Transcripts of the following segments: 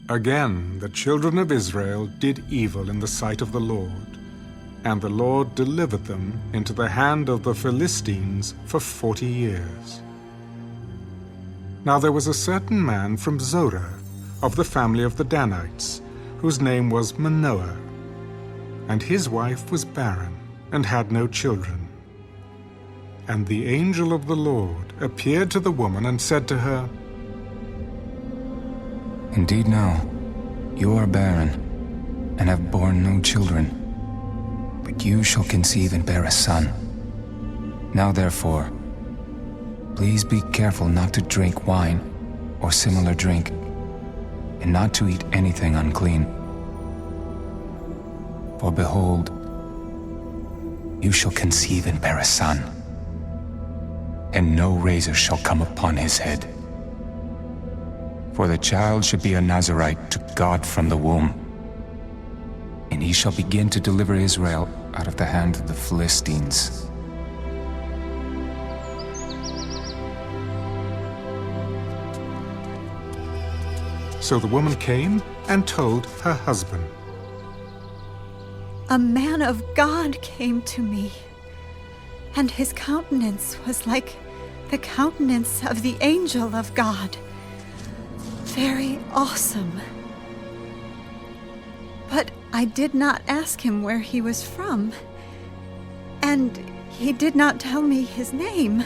Again, the children of Israel did evil in the sight of the Lord, and the Lord delivered them into the hand of the Philistines for 40 years. Now there was a certain man from Zorah, of the family of the Danites, whose name was Manoah, and his wife was barren, and had no children. And the angel of the Lord appeared to the woman and said to her, Indeed now, you are barren, and have borne no children, but you shall conceive and bear a son. Now therefore, please be careful not to drink wine or similar drink, and not to eat anything unclean. For behold, you shall conceive and bear a son, and no razor shall come upon his head. For the child shall be a Nazirite to God from the womb, and he shall begin to deliver Israel out of the hand of the Philistines. So the woman came and told her husband. A man of God came to me, and his countenance was like the countenance of the angel of God, very awesome. But I did not ask him where he was from, and he did not tell me his name.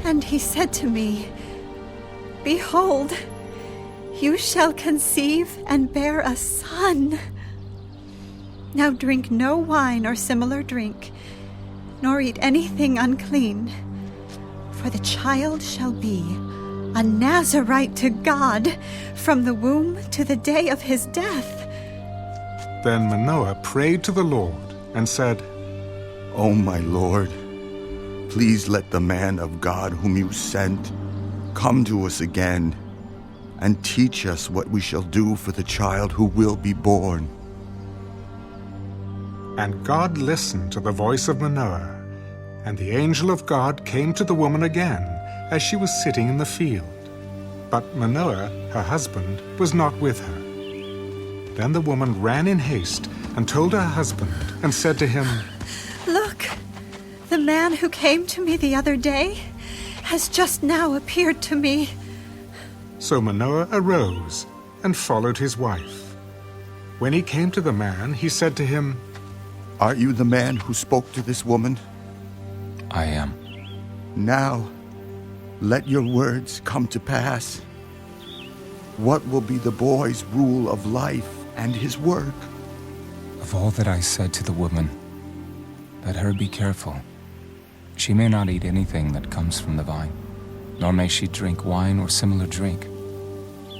And he said to me, Behold, you shall conceive and bear a son. Now drink no wine or similar drink, nor eat anything unclean, for the child shall be a Nazirite to God from the womb to the day of his death. Then Manoah prayed to the Lord and said, O my Lord, please let the man of God whom you sent come to us again and teach us what we shall do for the child who will be born. And God listened to the voice of Manoah, and the angel of God came to the woman again as she was sitting in the field. But Manoah, her husband, was not with her. Then the woman ran in haste and told her husband and said to him, Look, the man who came to me the other day has just now appeared to me. So Manoah arose and followed his wife. When he came to the man, he said to him, Are you the man who spoke to this woman? I am. Now, let your words come to pass. What will be the boy's rule of life and his work? Of all that I said to the woman, let her be careful. She may not eat anything that comes from the vine, nor may she drink wine or similar drink,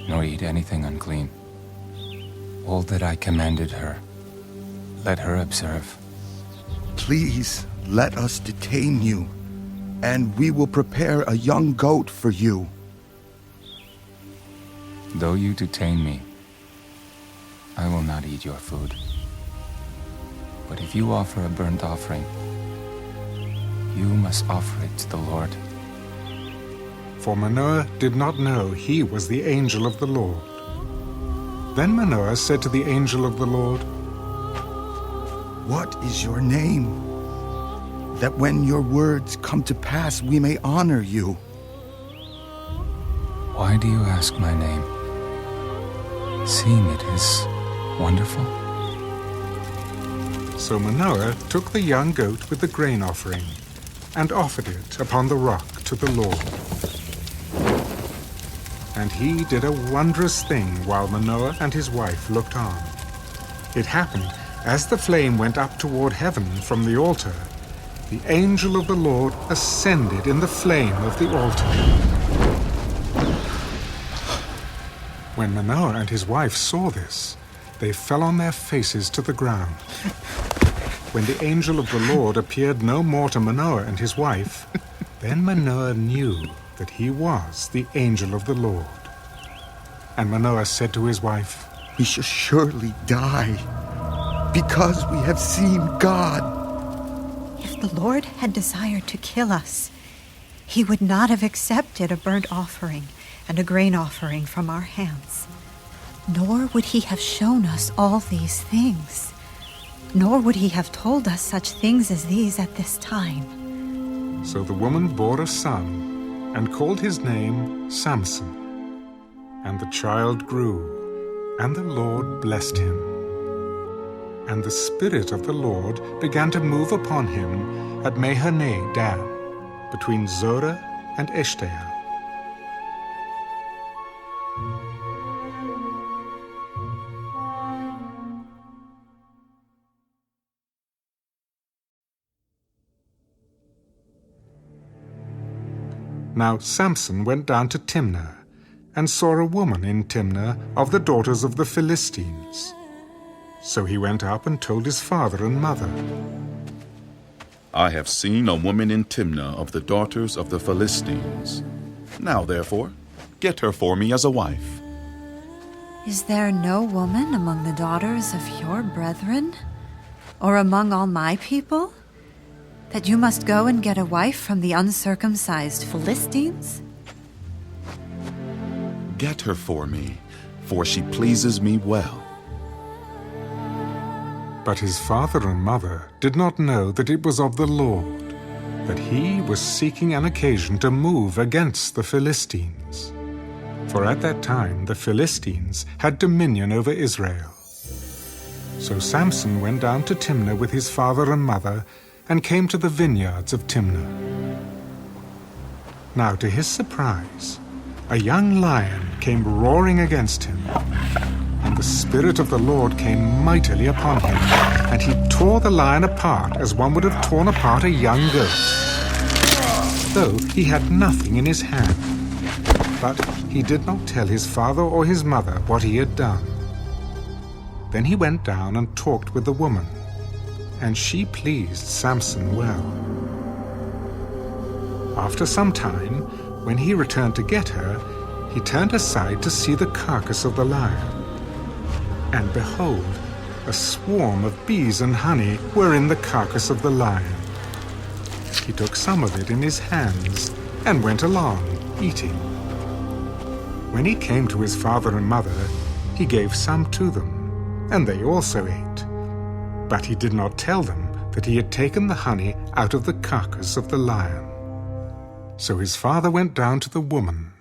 nor eat anything unclean. All that I commanded her, let her observe. Please let us detain you, and we will prepare a young goat for you. Though you detain me, I will not eat your food. But if you offer a burnt offering, you must offer it to the Lord. For Manoah did not know he was the angel of the Lord. Then Manoah said to the angel of the Lord, What is your name? That when your words come to pass, we may honor you. Why do you ask my name? Seeing it is wonderful. So Manoah took the young goat with the grain offering and offered it upon the rock to the Lord. And he did a wondrous thing while Manoah and his wife looked on. It happened, as the flame went up toward heaven from the altar, the angel of the Lord ascended in the flame of the altar. When Manoah and his wife saw this, they fell on their faces to the ground. When the angel of the Lord appeared no more to Manoah and his wife, then Manoah knew that he was the angel of the Lord. And Manoah said to his wife, We shall surely die, because we have seen God. If the Lord had desired to kill us, he would not have accepted a burnt offering and a grain offering from our hands. Nor would he have shown us all these things, nor would he have told us such things as these at this time. So the woman bore a son, and called his name Samson. And the child grew, and the Lord blessed him. And the Spirit of the Lord began to move upon him at Mahane Dan, between Zorah and Eshtaol. Now Samson went down to Timnah, and saw a woman in Timnah of the daughters of the Philistines. So he went up and told his father and mother. I have seen a woman in Timnah of the daughters of the Philistines. Now, therefore, get her for me as a wife. Is there no woman among the daughters of your brethren, or among all my people, that you must go and get a wife from the uncircumcised Philistines? Get her for me, for she pleases me well. But his father and mother did not know that it was of the Lord, that he was seeking an occasion to move against the Philistines. For at that time the Philistines had dominion over Israel. So Samson went down to Timnah with his father and mother, and came to the vineyards of Timnah. Now to his surprise, a young lion came roaring against him, and the Spirit of the Lord came mightily upon him, and he tore the lion apart as one would have torn apart a young goat, though he had nothing in his hand. But he did not tell his father or his mother what he had done. Then he went down and talked with the woman, and she pleased Samson well. After some time, when he returned to get her, he turned aside to see the carcass of the lion. And behold, a swarm of bees and honey were in the carcass of the lion. He took some of it in his hands and went along, eating. When he came to his father and mother, he gave some to them, and they also ate. But he did not tell them that he had taken the honey out of the carcass of the lion. So his father went down to the woman,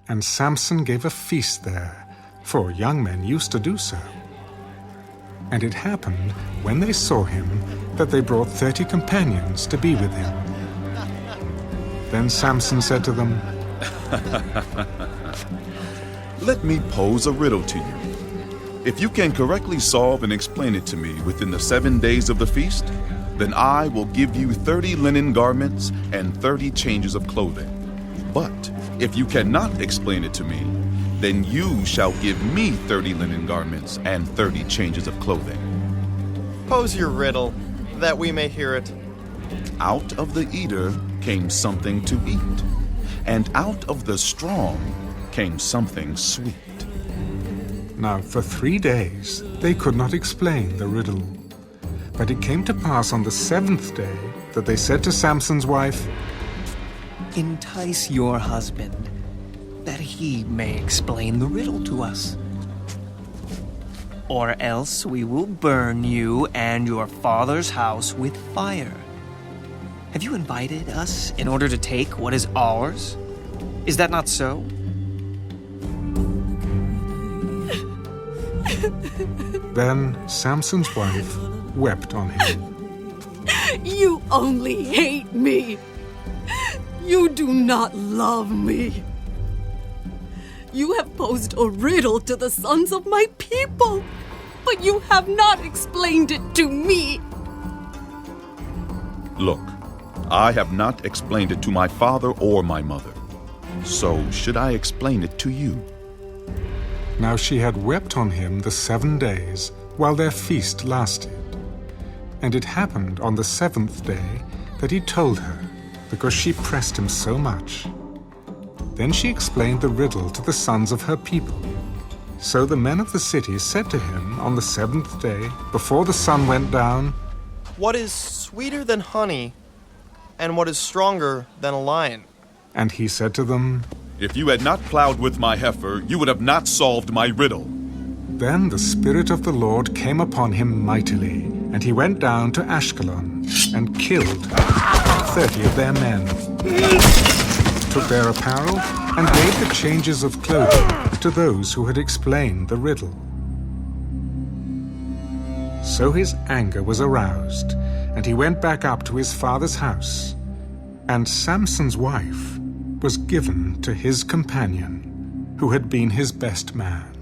and Samson gave a feast there, for young men used to do so. And it happened, when they saw him, that they brought 30 companions to be with him. Then Samson said to them, Let me pose a riddle to you. If you can correctly solve and explain it to me within the 7 days of the feast, then I will give you 30 linen garments and 30 changes of clothing. But if you cannot explain it to me, then you shall give me 30 linen garments and 30 changes of clothing. Pose your riddle, that we may hear it. Out of the eater came something to eat, and out of the strong came something sweet. Now for 3 days they could not explain the riddle. But it came to pass on the 7th day that they said to Samson's wife, Entice your husband, that he may explain the riddle to us. Or else we will burn you and your father's house with fire. Have you invited us in order to take what is ours? Is that not so? Then Samson's wife wept on him. You only hate me. You do not love me. You have posed a riddle to the sons of my people, but you have not explained it to me. Look, I have not explained it to my father or my mother. So should I explain it to you? Now she had wept on him the 7 days, while their feast lasted. And it happened on the 7th day that he told her, because she pressed him so much. Then she explained the riddle to the sons of her people. So the men of the city said to him on the 7th day, before the sun went down, What is sweeter than honey, and what is stronger than a lion? And he said to them, If you had not plowed with my heifer, you would have not solved my riddle. Then the Spirit of the Lord came upon him mightily, and he went down to Ashkelon and killed 30 of their men, took their apparel, and gave the changes of clothing to those who had explained the riddle. So his anger was aroused, and he went back up to his father's house, and Samson's wife was given to his companion, who had been his best man.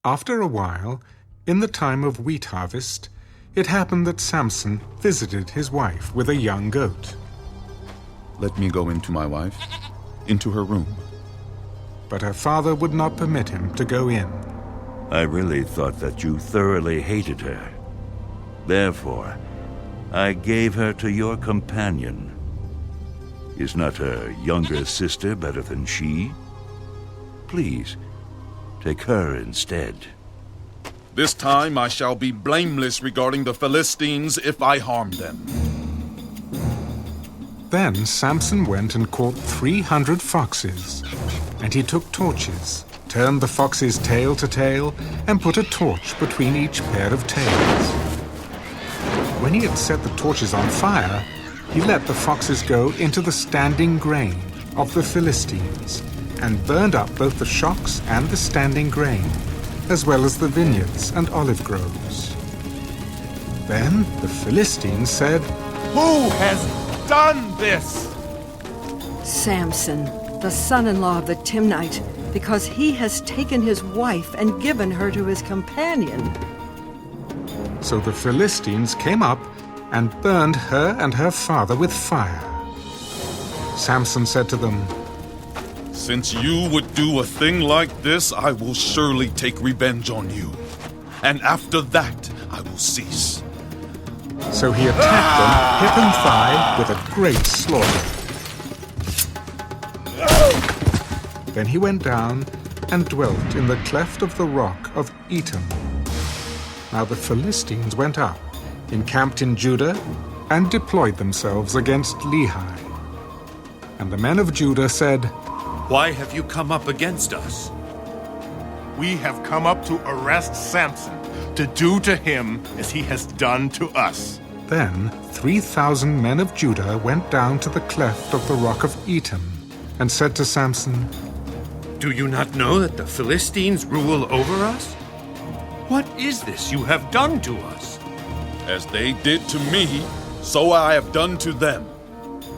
After a while, in the time of wheat harvest, it happened that Samson visited his wife with a young goat. Let me go into my wife, into her room. But her father would not permit him to go in. I really thought that you thoroughly hated her. Therefore, I gave her to your companion. Is not her younger sister better than she? Please, take her instead. This time I shall be blameless regarding the Philistines if I harm them. Then Samson went and caught 300 foxes, and he took torches, turned the fox's tail to tail, and put a torch between each pair of tails. When he had set the torches on fire, he let the foxes go into the standing grain of the Philistines, and burned up both the shocks and the standing grain, as well as the vineyards and olive groves. Then the Philistines said, "Who has done this?" Samson, the son-in-law of the Timnite, because he has taken his wife and given her to his companion. So the Philistines came up and burned her and her father with fire. Samson said to them, Since you would do a thing like this, I will surely take revenge on you. And after that, I will cease. So he attacked them hip and thigh with a great slaughter. Then he went down and dwelt in the cleft of the rock of Etam. Now the Philistines went up, encamped in Judah, and deployed themselves against Lehi. And the men of Judah said, Why have you come up against us? We have come up to arrest Samson, to do to him as he has done to us. Then 3,000 men of Judah went down to the cleft of the rock of Etam, and said to Samson, Do you not know that the Philistines rule over us? What is this you have done to us? As they did to me, so I have done to them.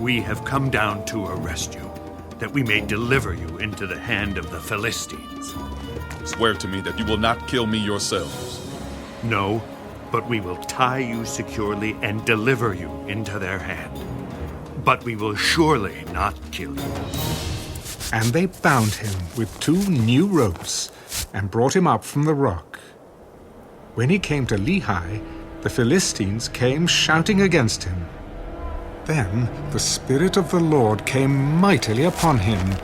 We have come down to arrest you, that we may deliver you into the hand of the Philistines. Swear to me that you will not kill me yourselves. No, but we will tie you securely and deliver you into their hand. But we will surely not kill you. And they bound him with 2 new ropes, and brought him up from the rock. When he came to Lehi, the Philistines came shouting against him. Then the Spirit of the Lord came mightily upon him,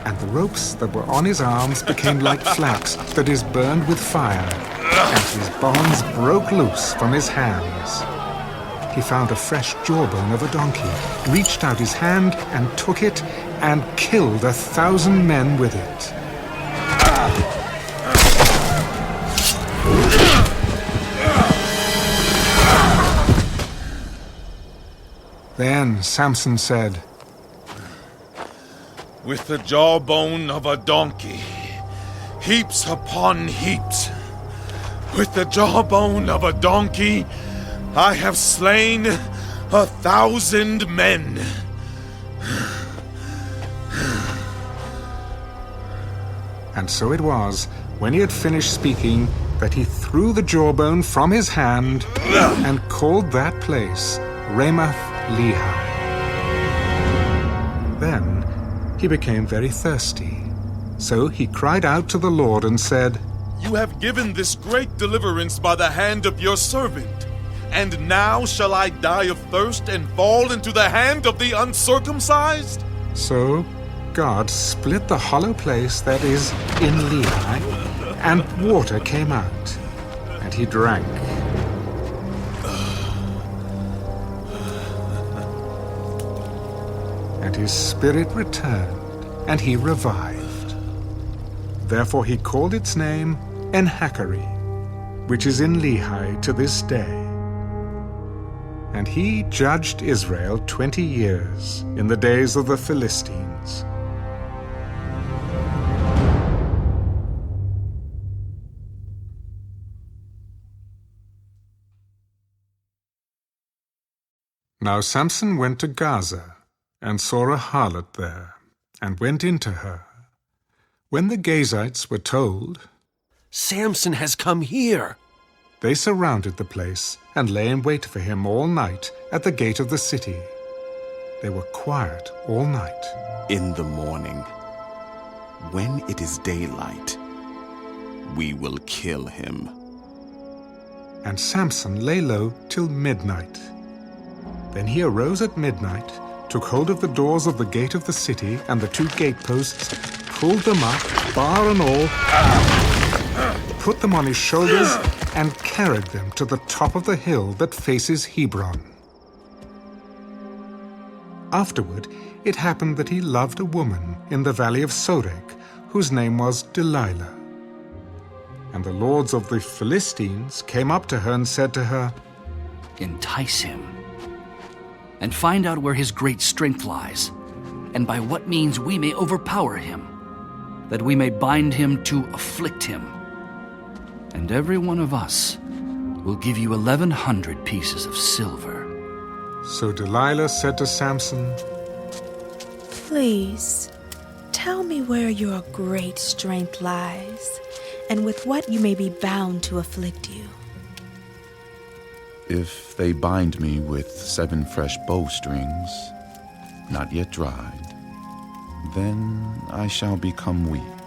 and the ropes that were on his arms became like flax that is burned with fire, and his bonds broke loose from his hands. He found a fresh jawbone of a donkey, reached out his hand and took it, and killed 1,000 men with it. Then Samson said, With the jawbone of a donkey, heaps upon heaps. With the jawbone of a donkey, I have slain 1,000 men. And so it was, when he had finished speaking, that he threw the jawbone from his hand and called that place Ramath Lehi. Then he became very thirsty. So he cried out to the Lord and said, You have given this great deliverance by the hand of your servant. And now shall I die of thirst and fall into the hand of the uncircumcised? So God split the hollow place that is in Lehi, and water came out, and he drank. and his spirit returned, and he revived. Therefore he called its name En-Hakkore, which is in Lehi to this day. And he judged Israel 20 years in the days of the Philistines. Now Samson went to Gaza, and saw a harlot there, and went into her. When the Gazites were told, "Samson has come here," they surrounded the place, and lay in wait for him all night at the gate of the city. They were quiet all night. In the morning, when it is daylight, we will kill him. And Samson lay low till midnight. Then he arose at midnight, took hold of the doors of the gate of the city and the 2 gateposts, pulled them up, bar and all, put them on his shoulders, and carried them to the top of the hill that faces Hebron. Afterward, it happened that he loved a woman in the valley of Sorek, whose name was Delilah. And the lords of the Philistines came up to her and said to her, "Entice him, and find out where his great strength lies, and by what means we may overpower him, that we may bind him to afflict him. And every one of us will give you 1,100 pieces of silver." So Delilah said to Samson, "Please, tell me where your great strength lies, and with what you may be bound to afflict you." If they bind me with 7 fresh bowstrings, not yet dried, then I shall become weak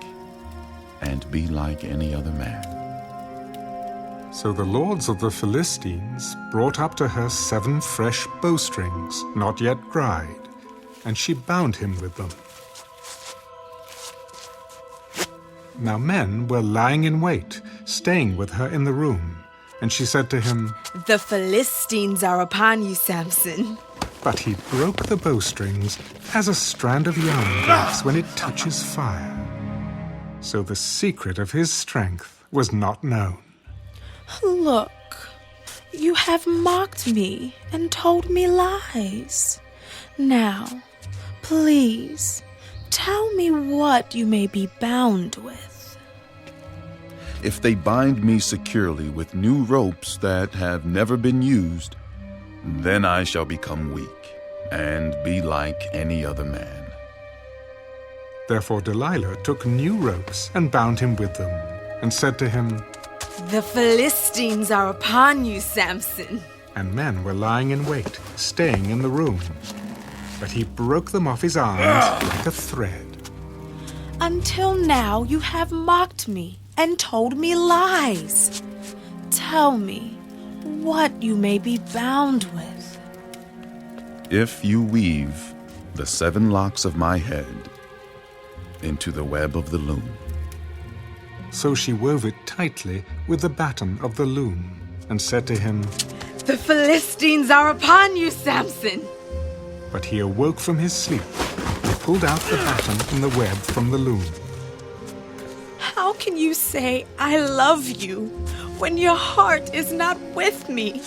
and be like any other man. So the lords of the Philistines brought up to her 7 fresh bowstrings, not yet dried, and she bound him with them. Now men were lying in wait, staying with her in the room. And she said to him, "The Philistines are upon you, Samson." But he broke the bowstrings as a strand of yarn breaks when it touches fire. So the secret of his strength was not known. "Look, you have mocked me and told me lies. Now, please, tell me what you may be bound with." If they bind me securely with new ropes that have never been used, then I shall become weak and be like any other man. Therefore Delilah took new ropes and bound him with them, and said to him, "The Philistines are upon you, Samson." And men were lying in wait, staying in the room. But he broke them off his arms like a thread. "Until now you have mocked me and told me lies. Tell me what you may be bound with." If you weave the 7 locks of my head into the web of the loom. So she wove it tightly with the batten of the loom, and said to him, "The Philistines are upon you, Samson." But he awoke from his sleep, and pulled out the batten and the web from the loom. "How can you say, 'I love you,' when your heart is not with me?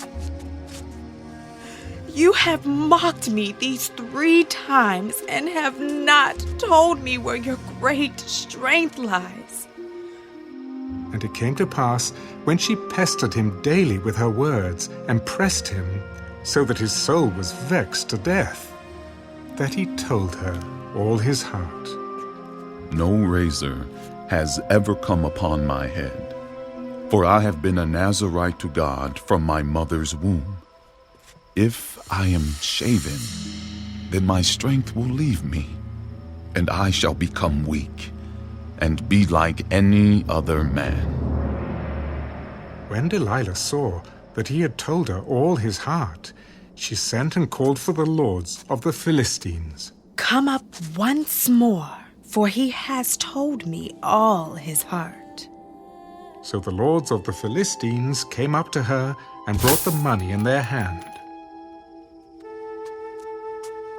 You have mocked me these 3 times and have not told me where your great strength lies." And it came to pass, when she pestered him daily with her words, and pressed him, so that his soul was vexed to death, that he told her all his heart. No razor has ever come upon my head, for I have been a Nazirite to God from my mother's womb. If I am shaven, then my strength will leave me, and I shall become weak, and be like any other man. When Delilah saw that he had told her all his heart, she sent and called for the lords of the Philistines. "Come up once more, for he has told me all his heart." So the lords of the Philistines came up to her and brought the money in their hand.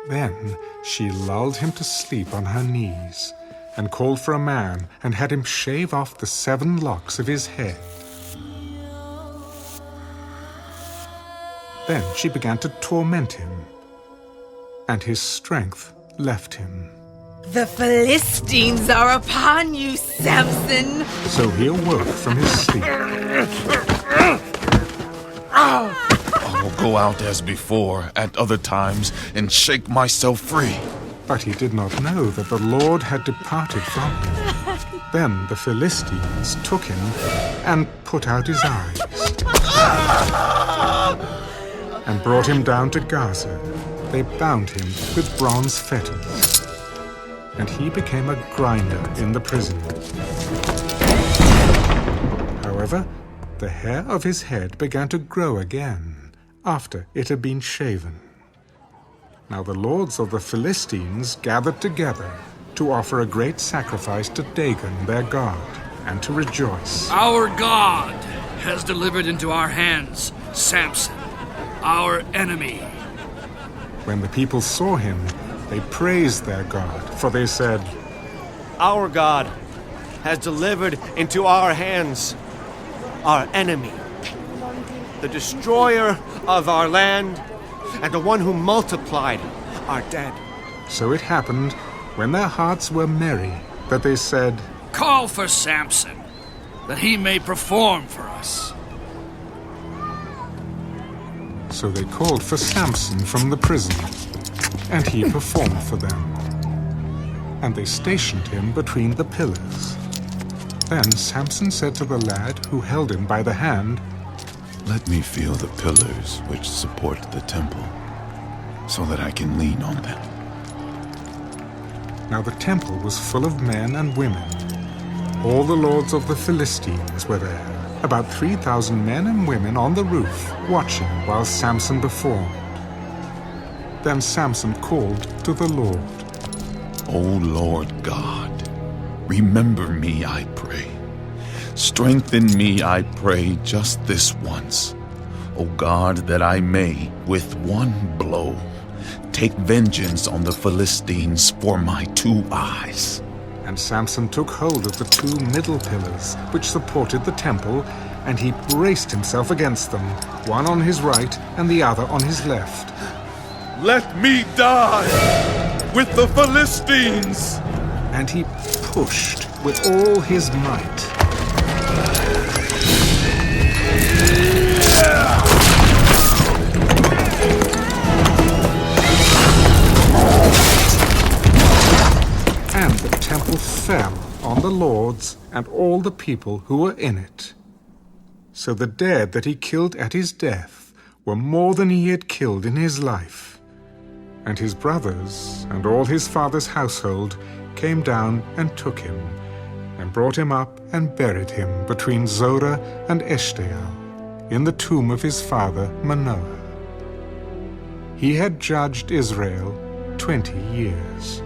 Then she lulled him to sleep on her knees, and called for a man, and had him shave off the 7 locks of his head. Then she began to torment him, and his strength left him. The Philistines are upon you, Samson. So he awoke from his sleep. I will go out as before at other times and shake myself free. But he did not know that the Lord had departed from him. Then the Philistines took him and put out his eyes, and brought him down to Gaza. They bound him with bronze fetters, and he became a grinder in the prison. However, the hair of his head began to grow again after it had been shaven. Now the lords of the Philistines gathered together to offer a great sacrifice to Dagon their god, and to rejoice. Our God has delivered into our hands Samson, our enemy. When the people saw him, they praised their God, for they said, Our God has delivered into our hands our enemy, the destroyer of our land, and the one who multiplied our dead. So it happened, when their hearts were merry, that they said, Call for Samson, that he may perform for us. So they called for Samson from the prison, and he performed for them. And they stationed him between the pillars. Then Samson said to the lad who held him by the hand, Let me feel the pillars which support the temple, so that I can lean on them. Now the temple was full of men and women. All the lords of the Philistines were there, about 3,000 men and women on the roof, watching while Samson performed. Then Samson called to the Lord. O Lord God, remember me, I pray. Strengthen me, I pray, just this once. O God, that I may, with one blow, take vengeance on the Philistines for my 2 eyes. And Samson took hold of the 2 middle pillars which supported the temple, and he braced himself against them, one on his right and the other on his left. Let me die with the Philistines! And he pushed with all his might. And the temple fell on the lords and all the people who were in it. So the dead that he killed at his death were more than he had killed in his life. And his brothers and all his father's household came down and took him, and brought him up and buried him between Zorah and Eshtaol, in the tomb of his father Manoah. He had judged Israel 20 years.